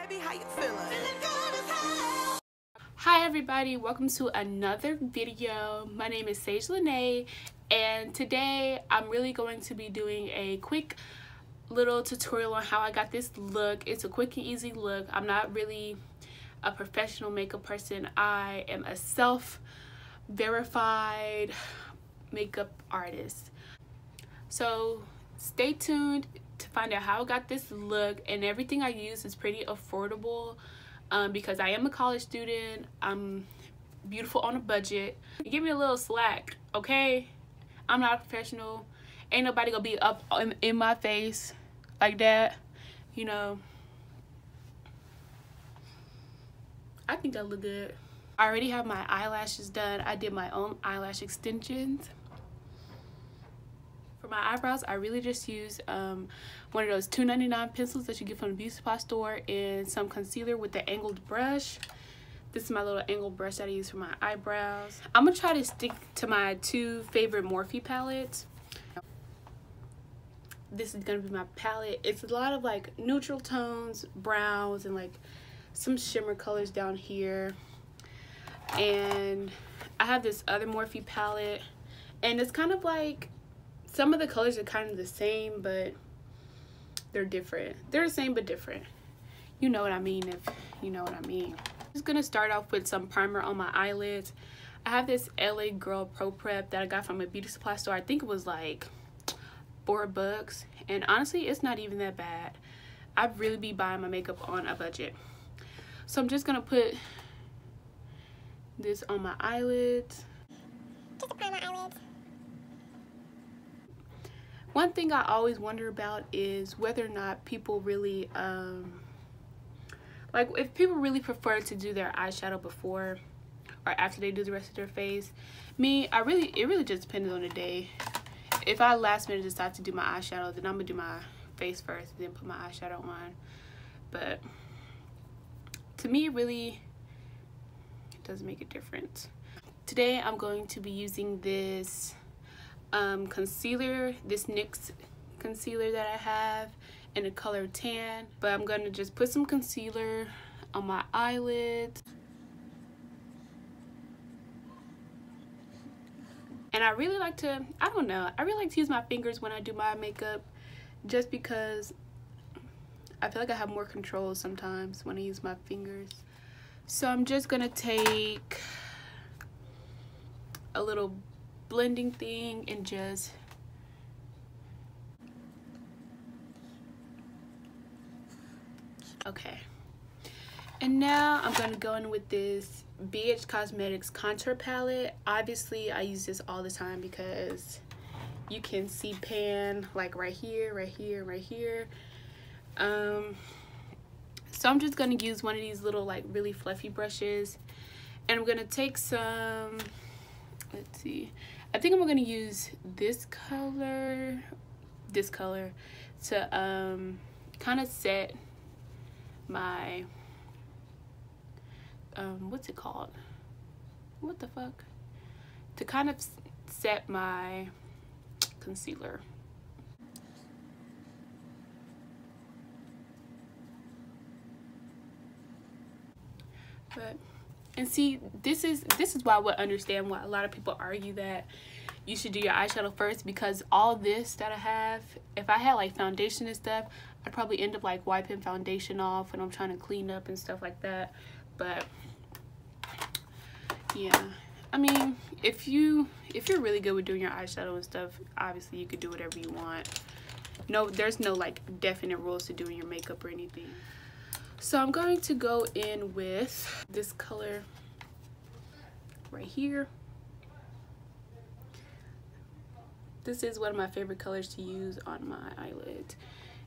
baby, how you feeling? Hi everybody, welcome to another video. My name is Sage Lene, and today I'm really going to be doing a quick little tutorial on how I got this look. It's a quick and easy look. I'm not really a professional makeup person. I am a self-verified makeup artist. So stay tuned to find out how I got this look, and everything I use is pretty affordable. Because I am a college student, I'm beautiful on a budget. Give me a little slack, okay? I'm not a professional. Ain't nobody gonna be up in my face like that, you know. I think I look good. I already have my eyelashes done. I did my own eyelash extensions. For my eyebrows, I really just use one of those $2.99 pencils that you get from the beauty supply store and some concealer with the angled brush. This is my little angled brush that I use for my eyebrows. I'm gonna try to stick to my two favorite Morphe palettes. This is gonna be my palette. It's a lot of like neutral tones, browns, and like some shimmer colors down here. And I have this other Morphe palette, and it's kind of like, some of the colors are kind of the same, but they're different. They're the same but different. You know what I mean, if you know what I mean. I'm just gonna start off with some primer on my eyelids. I have this LA Girl Pro Prep that I got from a beauty supply store. I think it was like $4, and honestly it's not even that bad. I really be buying my makeup on a budget. So I'm just gonna put this on my eyelids. Just to prime my eyelids. One thing I always wonder about is whether or not people really like if people really prefer to do their eyeshadow before or after they do the rest of their face. Me, it really just depends on the day. If I last minute decide to do my eyeshadow, then I'm gonna do my face first and then put my eyeshadow on. But to me, it really doesn't make a difference. Today I'm going to be using this concealer, this NYX concealer that I have in the color tan, but I'm gonna just put some concealer on my eyelids. And I really like to, I don't know, I really like to use my fingers when I do my makeup, just because I feel like I have more control sometimes when I use my fingers. So I'm just gonna take a little blending thing and just okay. And now I'm going to go in with this BH Cosmetics contour palette. Obviously I use this all the time because you can see pan like right here, right here, right here. So I'm just going to use one of these little like really fluffy brushes, and I'm going to take some, let's see, I think I'm going to use this color to kind of set my what's it called, what the fuck, to kind of set my concealer. But and see, this is why I would understand why a lot of people argue that you should do your eyeshadow first, because all this that I have, if I had like foundation and stuff, I'd probably end up like wiping foundation off when I'm trying to clean up and stuff like that. But yeah, I mean, if you're really good with doing your eyeshadow and stuff, obviously you could do whatever you want. No, there's no like definite rules to doing your makeup or anything. So I'm going to go in with this color right here. This is one of my favorite colors to use on my eyelids.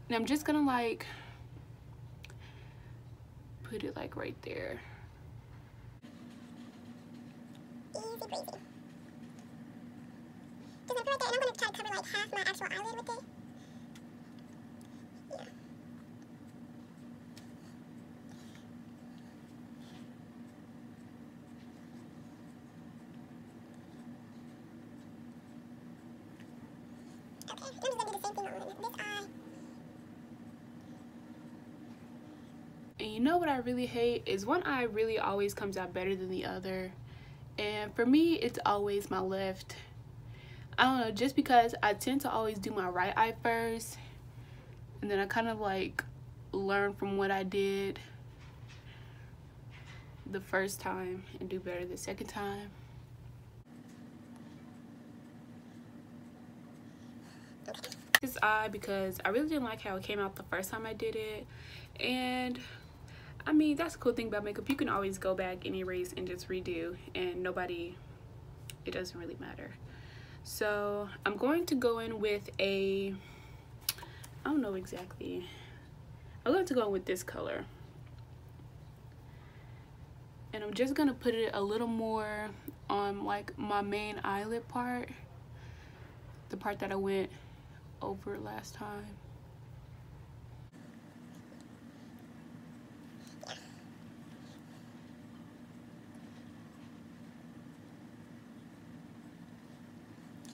And I'm just gonna like put it like right there. Easy breezy. Just gonna put it right there, and I'm gonna try to cover like half my actual eyelid with it. Yeah. Okay, I'm just gonna do the same thing on this eye. And you know what I really hate is one eye really always comes out better than the other. And for me, it's always my left. I don't know, just because I tend to always do my right eye first. And then I kind of like learn from what I did the first time and do better the second time. This eye because I really didn't like how it came out the first time I did it. And I mean, that's a cool thing about makeup. You can always go back and erase and just redo, and it doesn't really matter. So I'm going to go in with I don't know exactly. I'm going to go in with this color. And I'm just gonna put it a little more on like my main eyelid part. The part that I went over last time.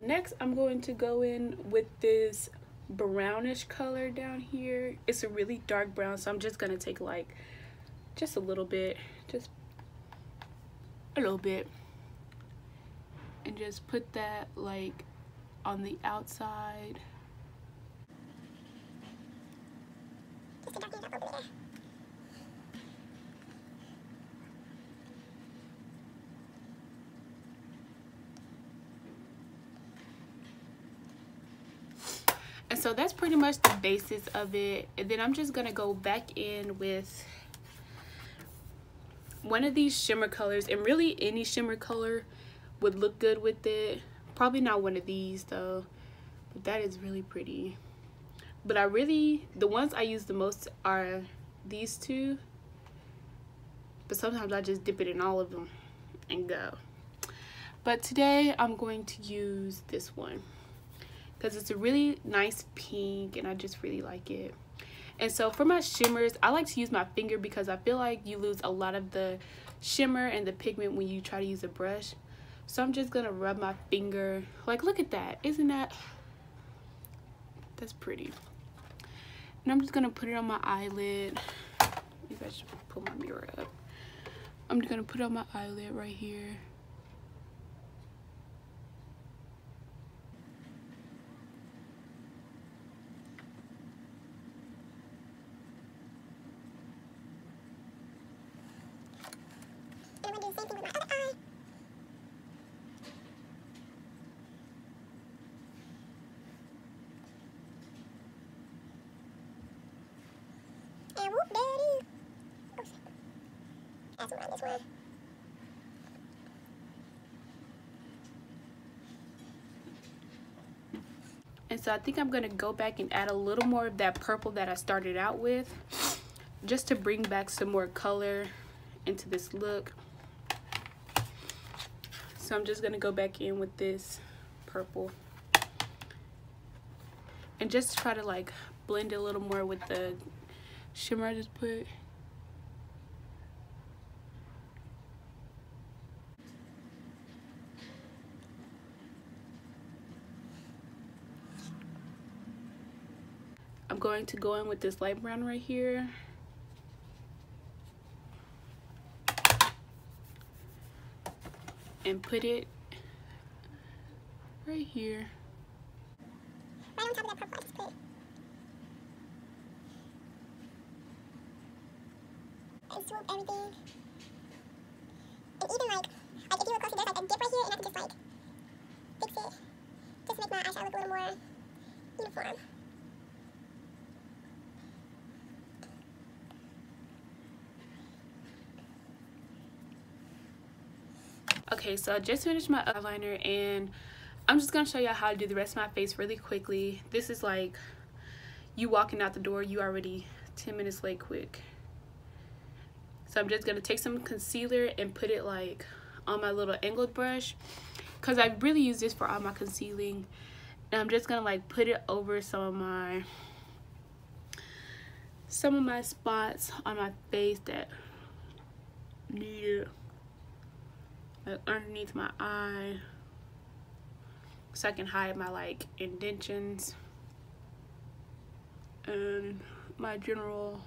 Next, I'm going to go in with this brownish color down here. It's a really dark brown, so I'm just gonna take like just a little bit, just a little bit, and just put that like on the outside. And so that's pretty much the basis of it. And then I'm just gonna go back in with one of these shimmer colors, and really any shimmer color would look good with it. Probably not one of these though, but that is really pretty. But the ones I use the most are these two, but sometimes I just dip it in all of them and go. But today I'm going to use this one because it's a really nice pink and I just really like it. And so for my shimmers, I like to use my finger because I feel like you lose a lot of the shimmer and the pigment when you try to use a brush. So I'm just gonna rub my finger. Like, look at that. Isn't that's pretty. And I'm just gonna put it on my eyelid. Maybe I should pull my mirror up. I'm just gonna put it on my eyelid right here. And I'm going to do the same thing with my other eye. And whoop, there it is. Oh, shit. That's around this one. And so I think I'm gonna go back and add a little more of that purple that I started out with, just to bring back some more color into this look. So I'm just gonna go back in with this purple and just try to like blend it a little more with the shimmer I just put. I'm going to go in with this light brown right here. And put it right here. Right on top of that purple I just put. And swoop everything. And even like if you look closely, there's like a dip right here, and I can just like fix it just to make my eyeshadow look a little more uniform. Okay, so I just finished my eyeliner and I'm just gonna show y'all how to do the rest of my face really quickly. This is like you walking out the door, you already 10 minutes late quick. So I'm just gonna take some concealer and put it like on my little angled brush, because I really use this for all my concealing. And I'm just gonna like put it over some of my spots on my face that need it. Like underneath my eye, so I can hide my like indentions and my general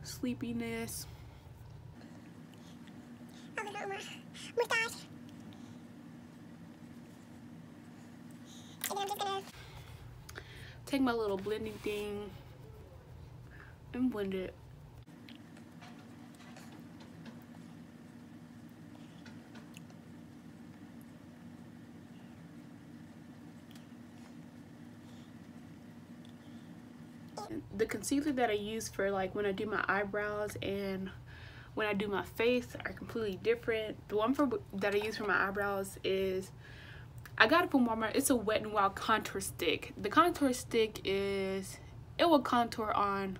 sleepiness. Oh my gosh. And then I'm just gonna take my little blending thing and blend it. The concealer that I use for like when I do my eyebrows and when I do my face are completely different. The one that I use for my eyebrows is, I got it from Walmart. It's a Wet n Wild contour stick. The contour stick is, it will contour on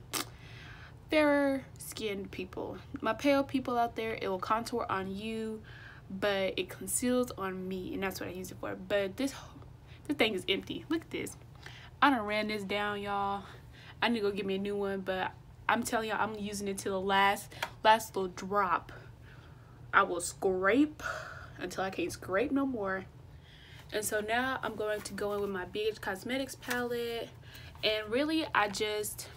fairer skinned people. My pale people out there, it will contour on you, but it conceals on me, and that's what I use it for. But this thing is empty. Look at this. I done ran this down, y'all. I need to go get me a new one, but I'm telling y'all, I'm using it to the last little drop. I will scrape until I can't scrape no more. And so now I'm going to go in with my BH Cosmetics palette. And really, it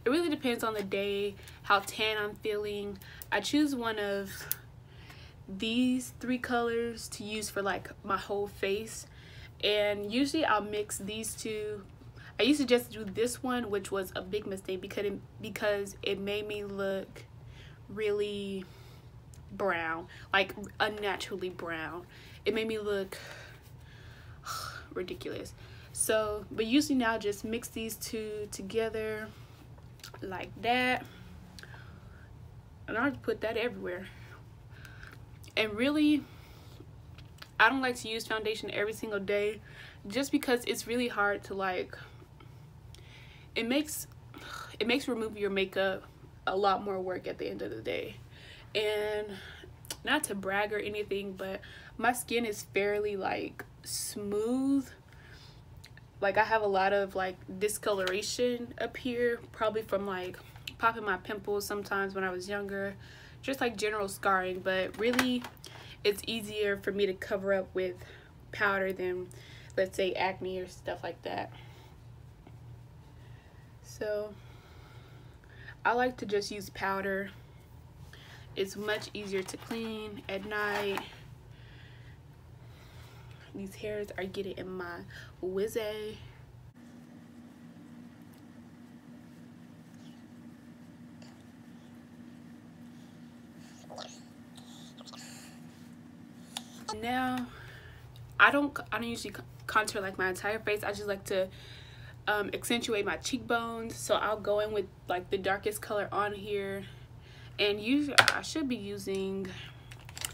really depends on the day, how tan I'm feeling. I choose one of these 3 colors to use for like my whole face. And usually I'll mix these 2. I used to just do this one, which was a big mistake because it made me look really brown, like unnaturally brown. It made me look ridiculous. So, but usually now just mix these 2 together like that, and I'll just put that everywhere. And really, I don't like to use foundation every single day just because it's really hard to like, it makes removing your makeup a lot more work at the end of the day. And not to brag or anything, but my skin is fairly like smooth. Like I have a lot of like discoloration up here, probably from like popping my pimples sometimes when I was younger, just like general scarring. But really, it's easier for me to cover up with powder than, let's say, acne or stuff like that. So I like to just use powder. It's much easier to clean at night. These hairs are getting in my wizzy. Now I don't usually contour like my entire face. I just like to accentuate my cheekbones, so I'll go in with like the darkest color on here. And usually I should be using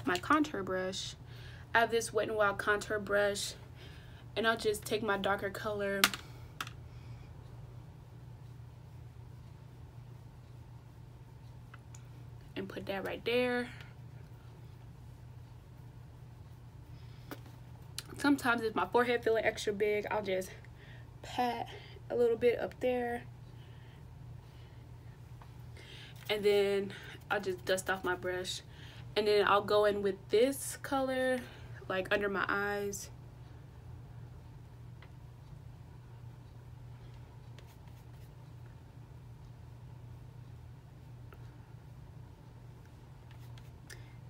my contour brush. I have this Wet n Wild contour brush, and I'll just take my darker color and put that right there. Sometimes if my forehead feeling extra big, I'll just pat a little bit up there, and then I'll just dust off my brush, and then I'll go in with this color like under my eyes.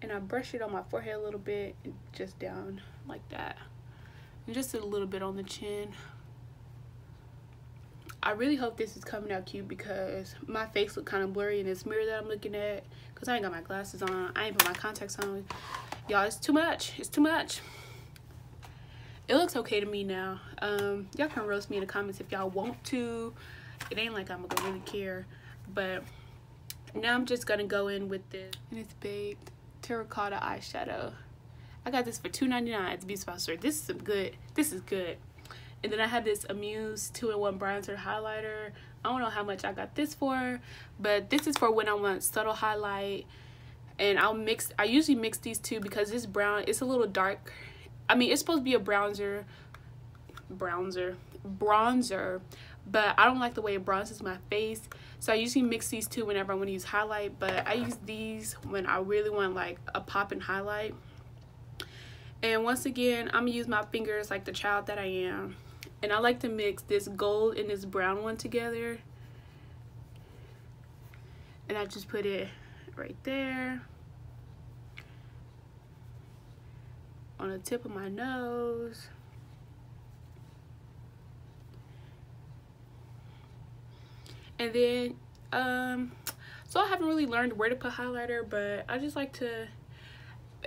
And I brush it on my forehead a little bit and just down like that, and just a little bit on the chin. I really hope this is coming out cute because my face look kind of blurry in this mirror that I'm looking at because I ain't got my glasses on. I ain't put my contacts on. Y'all, it's too much. It's too much. It looks okay to me now. Y'all can roast me in the comments if y'all want to. It ain't like I'm gonna really care. But now I'm just gonna go in with this. And it's big terracotta eyeshadow. I got this for $2.99 at the beauty supply store. This is some good. This is good. And then I have this Amuse 2-in-1 bronzer highlighter. I don't know how much I got this for, but this is for when I want subtle highlight. And I usually mix these two because this brown, it's a little dark. I mean, it's supposed to be a bronzer, but I don't like the way it bronzes my face. So I usually mix these two whenever I want to use highlight, but I use these when I really want like a popping highlight. And once again, I'm gonna use my fingers like the child that I am. And I like to mix this gold and this brown one together. And I just put it right there on the tip of my nose. And then so I haven't really learned where to put highlighter, but I just like to,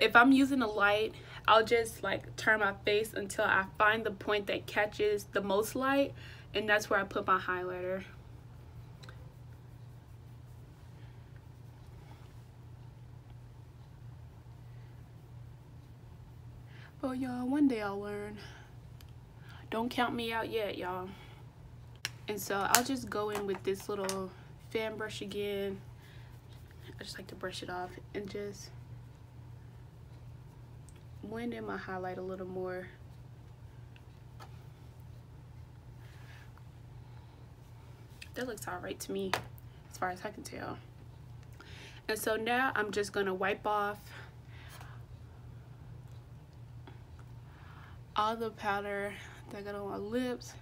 if I'm using a light, I'll just like turn my face until I find the point that catches the most light, and that's where I put my highlighter. But y'all, one day I'll learn. Don't count me out yet, y'all. And so I'll just go in with this little fan brush again. I just like to brush it off and just blend in my highlight a little more. That looks alright to me, as far as I can tell. And so now I'm just gonna wipe off all the powder that I got on my lips.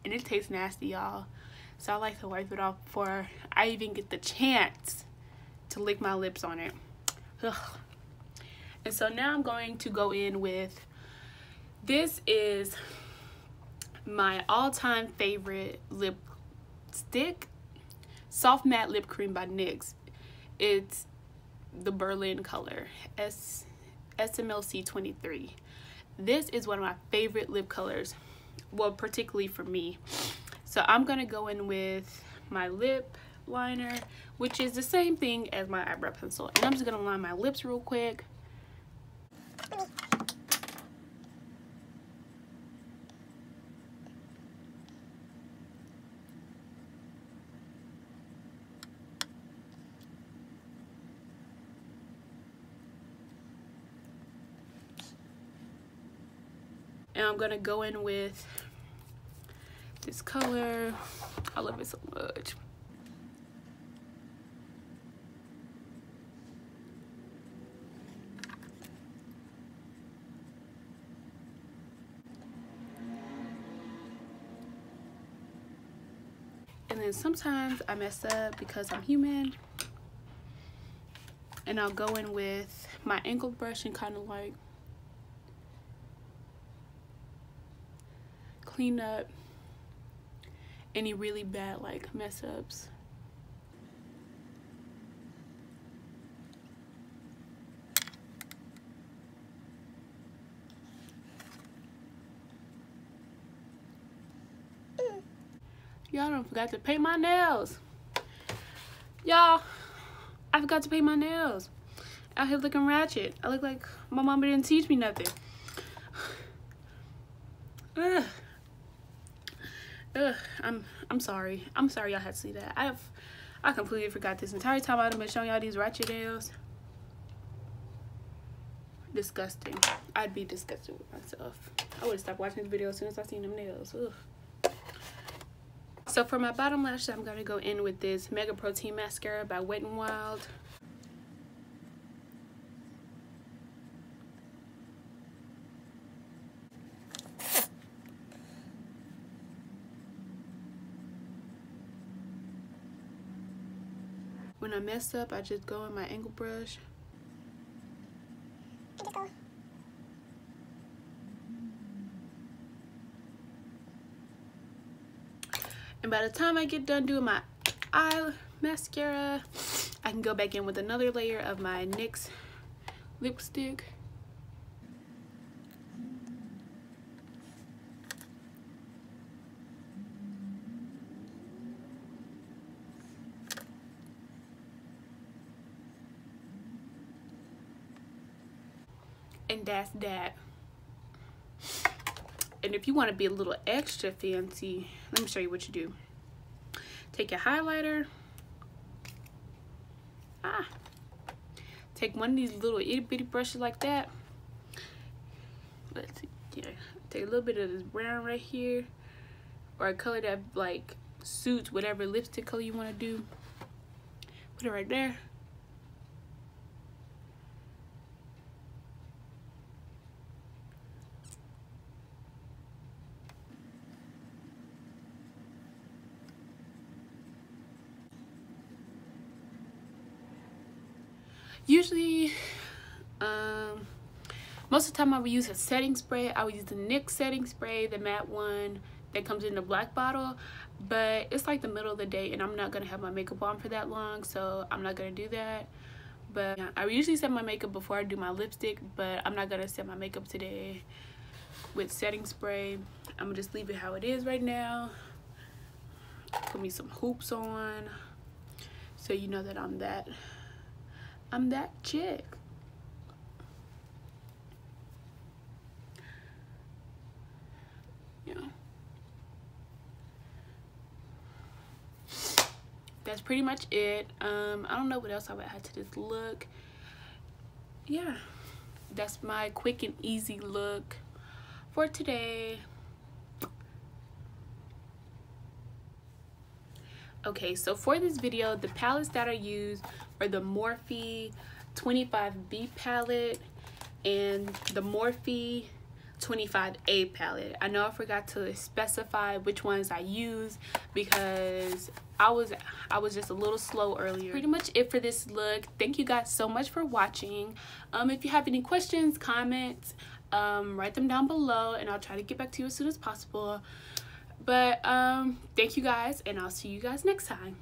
And it tastes nasty, y'all. So I like to wipe it off before I even get the chance to lick my lips on it. Ugh. And so now I'm going to go in with, this is my all-time favorite lipstick, Soft Matte Lip Cream by NYX. It's the Berlin color, SMLC 23. This is one of my favorite lip colors, well, particularly for me. So I'm gonna go in with my lip liner, which is the same thing as my eyebrow pencil, and I'm just gonna line my lips real quick. And I'm gonna go in with this color. I love it so much. And then sometimes I mess up because I'm human. And I'll go in with my angled brush and kind of like clean up any really bad like mess ups. Y'all don't forgot to paint my nails. Y'all, I forgot to paint my nails. Out here looking ratchet. I look like my mama didn't teach me nothing. Ugh. Ugh. I'm sorry. I'm sorry y'all had to see that. I completely forgot this entire time I've been showing y'all these ratchet nails. Disgusting. I'd be disgusted with myself. I would have stopped watching this video as soon as I seen them nails. Ugh. So for my bottom lashes, I'm going to go in with this Mega Protein Mascara by Wet n Wild. When I mess up, I just go in my angle brush. And by the time I get done doing my eye mascara, I can go back in with another layer of my NYX lipstick. And that's that. And if you want to be a little extra fancy, let me show you what you do. Take your highlighter. Take one of these little itty bitty brushes like that. Let's see. Yeah. Take a little bit of this brown right here, or a color that like suits whatever lipstick color you want to do. Put it right there. Usually, most of the time I would use a setting spray. I would use the NYX setting spray, the matte one that comes in the black bottle. But it's like the middle of the day and I'm not going to have my makeup on for that long, so I'm not going to do that. But I usually set my makeup before I do my lipstick, but I'm not going to set my makeup today with setting spray. I'm going to just leave it how it is right now. Put me some hoops on so you know that I'm that chick. Yeah. That's pretty much it. I don't know what else I would add to this look. Yeah, that's my quick and easy look for today. Okay, so for this video, the palettes that I used are the Morphe 25B palette and the Morphe 25A palette. I know I forgot to specify which ones I used because I was just a little slow earlier. Pretty much it for this look. Thank you guys so much for watching. If you have any questions, comments, write them down below and I'll try to get back to you as soon as possible. But thank you guys and I'll see you guys next time.